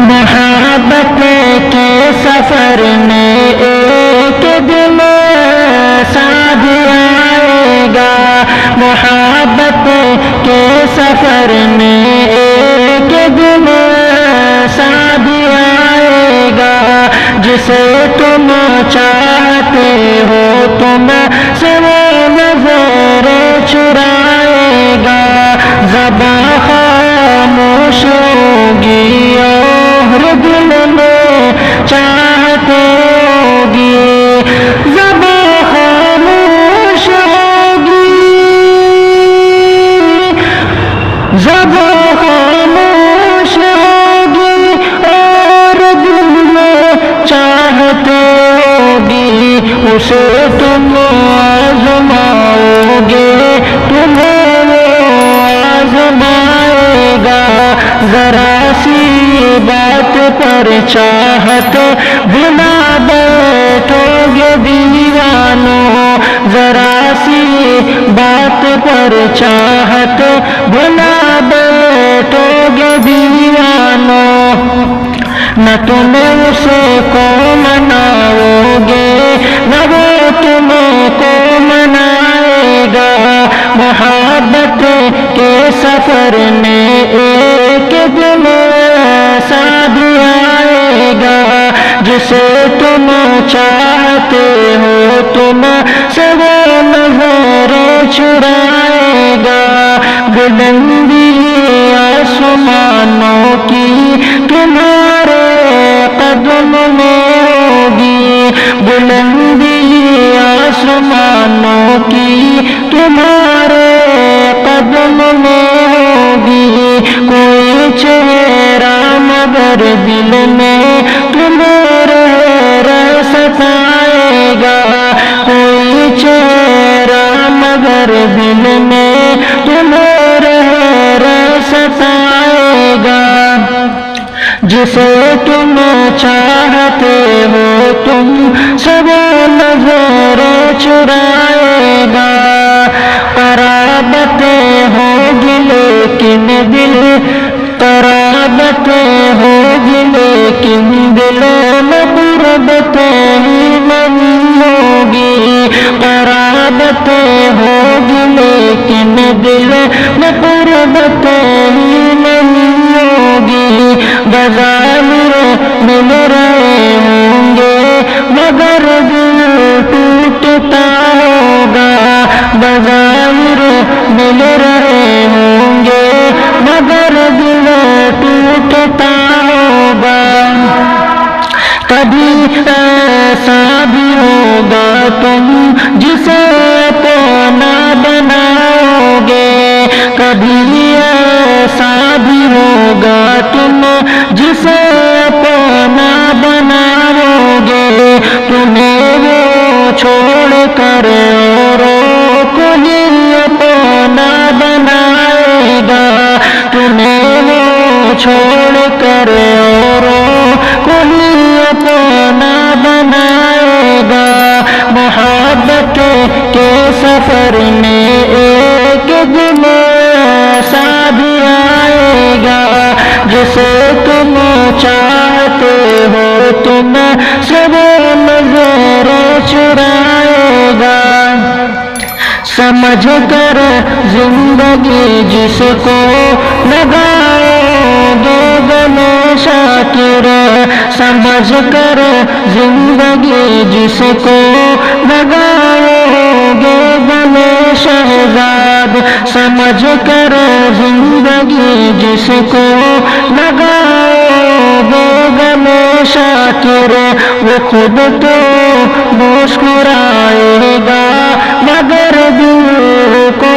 محبت کے سفر میں ایک دن ساتھ آئے گا، محبت کے سفر میں ایک دن ساتھ آئے گا، جسے تم چاہتے ہو تم سے وہ نظر چرائے گا، زباں خاموش ہوگی اور دل میں چاہت ہوگی، زباں خاموش ہوگی، زباں خاموش ہوگی اور دل میں چاہت ہوگی، اسے تم آزماؤ گے تمہیں وہ آزمائے گا، ذرا سی بات پر چاہت بنا بیٹھو گے دیوانوں، ذرا سی بات پر چاہت بنا بیٹھو گے دیوانوں، نہ تم اسے کو مناؤ گے نہ وہ تمہیں کو منائے گا، محبت کے سفر میں ایک دن ساتھ آئے گا، جسے تم چاہتے ہو تم سے وہ نظر چرائے گا، بلندی آسمانوں کی تمہارے قدم میں ہوگی، بلندی آسمانوں کی تمہارے قدم میں ہوگی، کوئی چہرہ مگر دل میں تمہیں رہ ستائے گا، کوئی چہرہ مگر دل میں تمہیں رہ ستائے گا، جسے تم چاہتے ہو تم سب نظر چرائے گا، قرابتیں ہوگی لیکن دل، قرابتیں ہوگی لیکن دلوں میں قربتیں ہی نہیں ہوگی، قرابتیں ہوگی لیکن دل میں قربتیں ہی نہیں ہوگی، بظاہر مل رہے ہوں گے مگر دل ٹوٹتا ہوگا، بظاہر مل رہے ہوں گے مگر دل ٹوٹتا ہوگا، کبھی ایسا بھی ہوگا تم جسے اپنا بناؤ گے، کبھی ایسا بھی ہوگا تم جسے اپنا بناؤ گے، تمہیں وہ چھوڑ کر اوروں کو ہی اپنا بنائے گا، تمہیں وہ چھوڑ کر اوروں کو ہی اپنا بنائے گا، محبت کے سفر میں ایک دن ساتھ آئے گا، جسے تم چاہتے ہو تم سے وہ نظر چرائے گا، سمجھ کر زندگی جس کو لگاؤ گے گلے شاکر، سمجھ کر زندگی جس کو لگاؤ گے گلے شہزاد، سمجھ کر زندگی جس کو لگاؤ گے گلے شاکر، وہ خود تو مسکرائے گا مگر دل کو